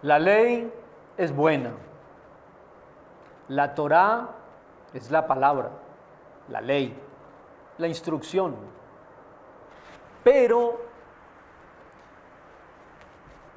La ley es buena. La Torá es la palabra, la ley, la instrucción. Pero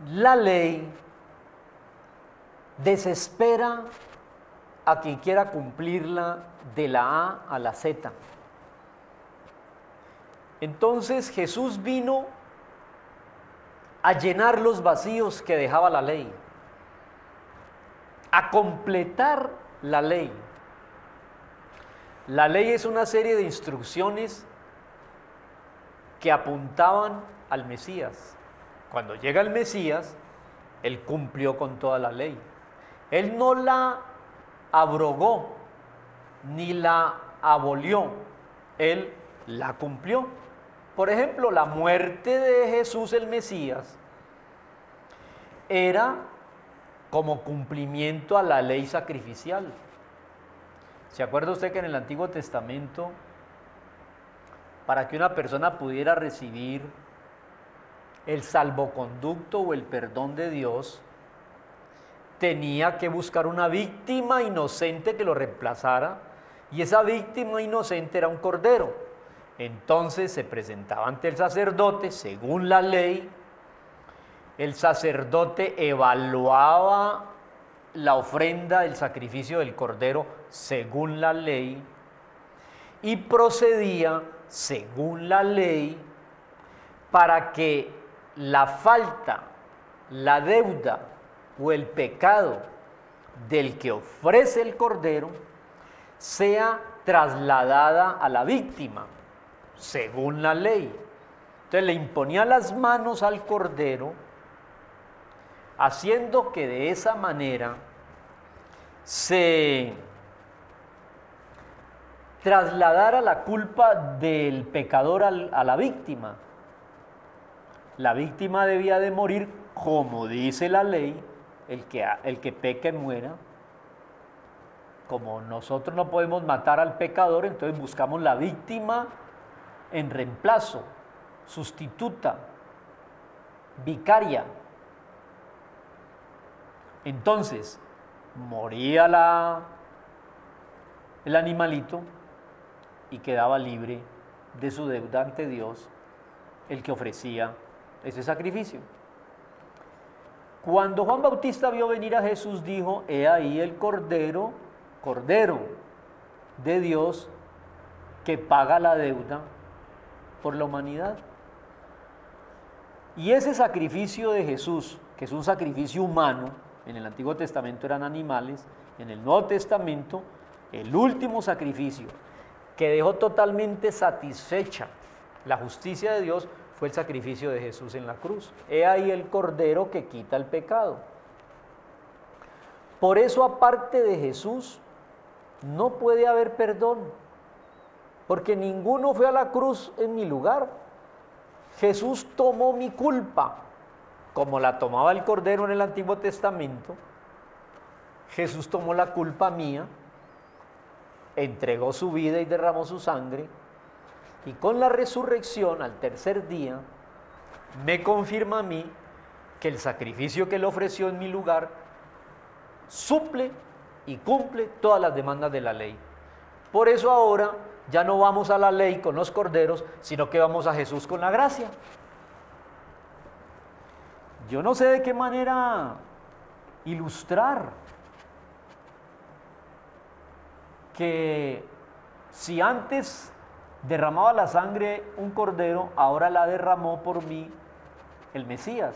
la ley desespera a quien quiera cumplirla de la A a la Z. Entonces Jesús vino a llenar los vacíos que dejaba la ley, a completar la ley. La ley es una serie de instrucciones que apuntaban al Mesías. Cuando llega el Mesías, Él cumplió con toda la ley. Él no la abrogó ni la abolió, Él la cumplió. Por ejemplo, la muerte de Jesús el Mesías era como cumplimiento a la ley sacrificial. ¿Se acuerda usted que en el Antiguo Testamento, para que una persona pudiera recibir el salvoconducto o el perdón de Dios, tenía que buscar una víctima inocente que lo reemplazara, y esa víctima inocente era un cordero? Entonces se presentaba ante el sacerdote, según la ley. El sacerdote evaluaba la ofrenda, el sacrificio del cordero según la ley, y procedía según la ley para que la falta, la deuda o el pecado del que ofrece el cordero sea trasladada a la víctima, según la ley. Entonces le imponía las manos al cordero, haciendo que de esa manera se trasladara la culpa del pecador a la víctima. La víctima debía de morir, como dice la ley, el que peque muera. Como nosotros no podemos matar al pecador, entonces buscamos la víctima en reemplazo, sustituta, vicaria. Entonces, moría el animalito y quedaba libre de su deuda ante Dios el que ofrecía ese sacrificio. Cuando Juan Bautista vio venir a Jesús, dijo: he ahí el Cordero de Dios que paga la deuda por la humanidad. Y ese sacrificio de Jesús, que es un sacrificio humano, en el Antiguo Testamento eran animales, en el Nuevo Testamento, el último sacrificio que dejó totalmente satisfecha la justicia de Dios fue el sacrificio de Jesús en la cruz. He ahí el Cordero que quita el pecado. Por eso, aparte de Jesús, no puede haber perdón, porque ninguno fue a la cruz en mi lugar. Jesús tomó mi culpa, como la tomaba el Cordero en el Antiguo Testamento. Jesús tomó la culpa mía, entregó su vida y derramó su sangre, y con la resurrección al tercer día me confirma a mí que el sacrificio que Él ofreció en mi lugar suple y cumple todas las demandas de la ley. Por eso ahora ya no vamos a la ley con los corderos, sino que vamos a Jesús con la gracia. Yo no sé de qué manera ilustrar que si antes derramaba la sangre un cordero, ahora la derramó por mí el Mesías.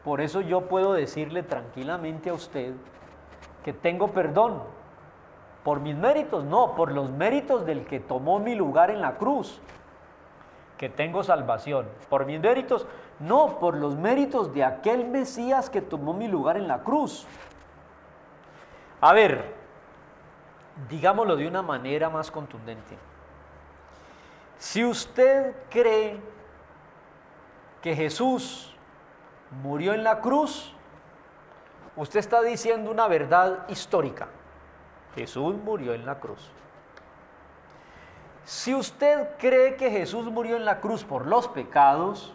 Por eso yo puedo decirle tranquilamente a usted que tengo perdón. Por mis méritos, no, por los méritos del que tomó mi lugar en la cruz, que tengo salvación. Por mis méritos, no, por los méritos de aquel Mesías que tomó mi lugar en la cruz. A ver, digámoslo de una manera más contundente. Si usted cree que Jesús murió en la cruz, usted está diciendo una verdad histórica. Jesús murió en la cruz. Si usted cree que Jesús murió en la cruz por los pecados,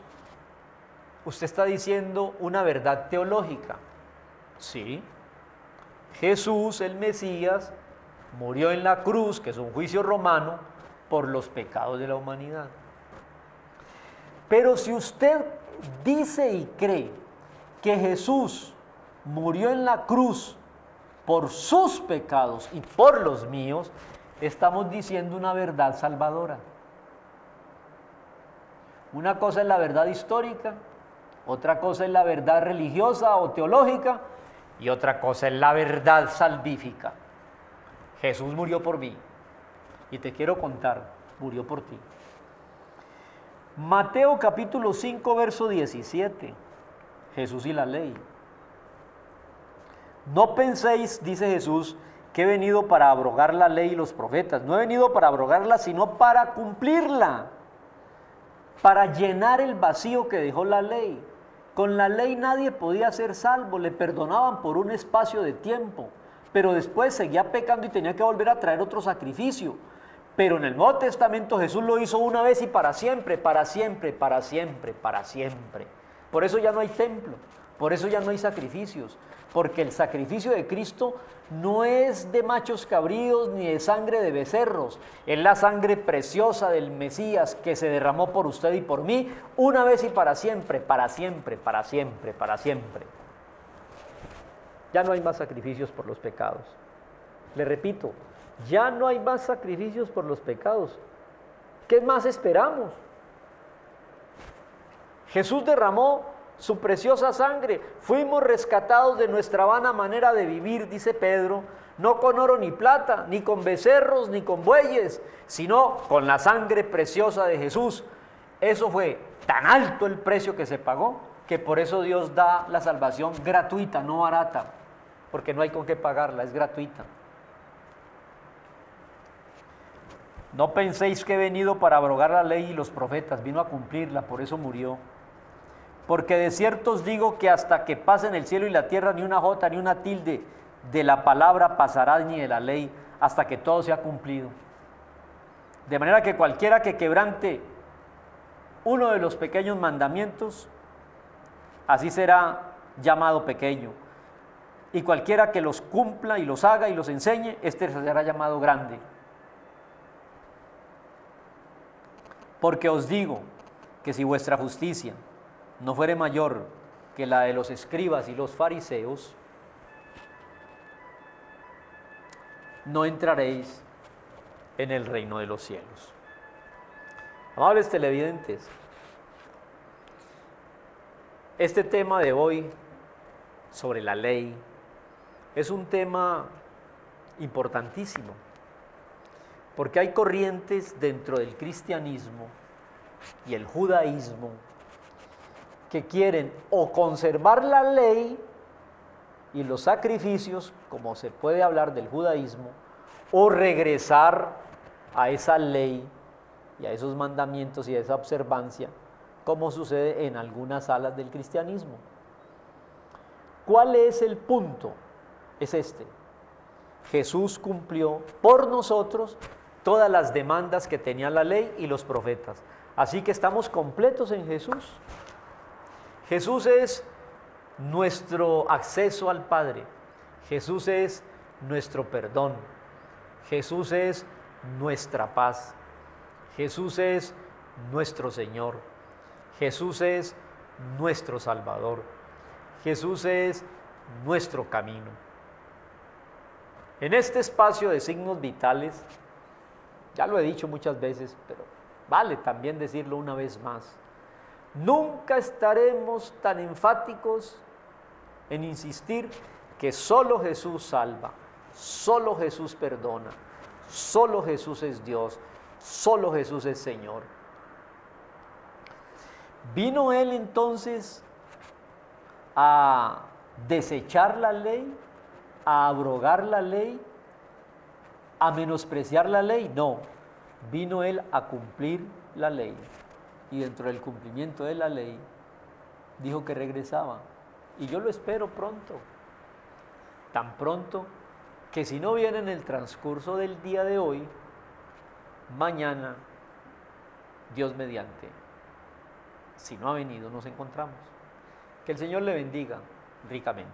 usted está diciendo una verdad teológica. Sí. Jesús, el Mesías, murió en la cruz, que es un juicio romano, por los pecados de la humanidad. Pero si usted dice y cree que Jesús murió en la cruz por sus pecados y por los míos, estamos diciendo una verdad salvadora. Una cosa es la verdad histórica, otra cosa es la verdad religiosa o teológica, y otra cosa es la verdad salvífica. Jesús murió por mí, y te quiero contar, murió por ti. Mateo capítulo 5, verso 17, Jesús y la ley. No penséis, dice Jesús, que he venido para abrogar la ley y los profetas. No he venido para abrogarla, sino para cumplirla, para llenar el vacío que dejó la ley. Con la ley nadie podía ser salvo, le perdonaban por un espacio de tiempo, pero después seguía pecando y tenía que volver a traer otro sacrificio. Pero en el Nuevo Testamento Jesús lo hizo una vez y para siempre, para siempre, para siempre, para siempre. Por eso ya no hay templo, por eso ya no hay sacrificios, porque el sacrificio de Cristo no es de machos cabríos ni de sangre de becerros, es la sangre preciosa del Mesías que se derramó por usted y por mí, una vez y para siempre, para siempre, para siempre, para siempre. Ya no hay más sacrificios por los pecados. Le repito, ya no hay más sacrificios por los pecados. ¿Qué más esperamos? Jesús derramó su preciosa sangre, fuimos rescatados de nuestra vana manera de vivir, dice Pedro, no con oro ni plata, ni con becerros, ni con bueyes, sino con la sangre preciosa de Jesús. Eso fue tan alto el precio que se pagó, que por eso Dios da la salvación gratuita, no barata, porque no hay con qué pagarla, es gratuita. No penséis que he venido para abrogar la ley y los profetas, vino a cumplirla, por eso murió. Porque de cierto os digo que hasta que pasen el cielo y la tierra, ni una jota ni una tilde de la palabra pasará, ni de la ley, hasta que todo sea cumplido. De manera que cualquiera que quebrante uno de los pequeños mandamientos, así será llamado pequeño. Y cualquiera que los cumpla y los haga y los enseñe, este será llamado grande. Porque os digo que si vuestra justicia no fuere mayor que la de los escribas y los fariseos, no entraréis en el reino de los cielos. Amables televidentes, este tema de hoy sobre la ley es un tema importantísimo, porque hay corrientes dentro del cristianismo y el judaísmo que quieren o conservar la ley y los sacrificios, como se puede hablar del judaísmo, o regresar a esa ley y a esos mandamientos y a esa observancia, como sucede en algunas alas del cristianismo. ¿Cuál es el punto? Es este: Jesús cumplió por nosotros todas las demandas que tenía la ley y los profetas, así que estamos completos en Jesús. Jesús es nuestro acceso al Padre, Jesús es nuestro perdón, Jesús es nuestra paz, Jesús es nuestro Señor, Jesús es nuestro Salvador, Jesús es nuestro camino. En este espacio de signos vitales, ya lo he dicho muchas veces, pero vale también decirlo una vez más, nunca estaremos tan enfáticos en insistir que solo Jesús salva, solo Jesús perdona, solo Jesús es Dios, solo Jesús es Señor. ¿Vino Él entonces a desechar la ley, a abrogar la ley, a menospreciar la ley? No, vino Él a cumplir la ley. Y dentro del cumplimiento de la ley, dijo que regresaba. Y yo lo espero pronto. Tan pronto que si no viene en el transcurso del día de hoy, mañana, Dios mediante. Si no ha venido, nos encontramos. Que el Señor le bendiga ricamente.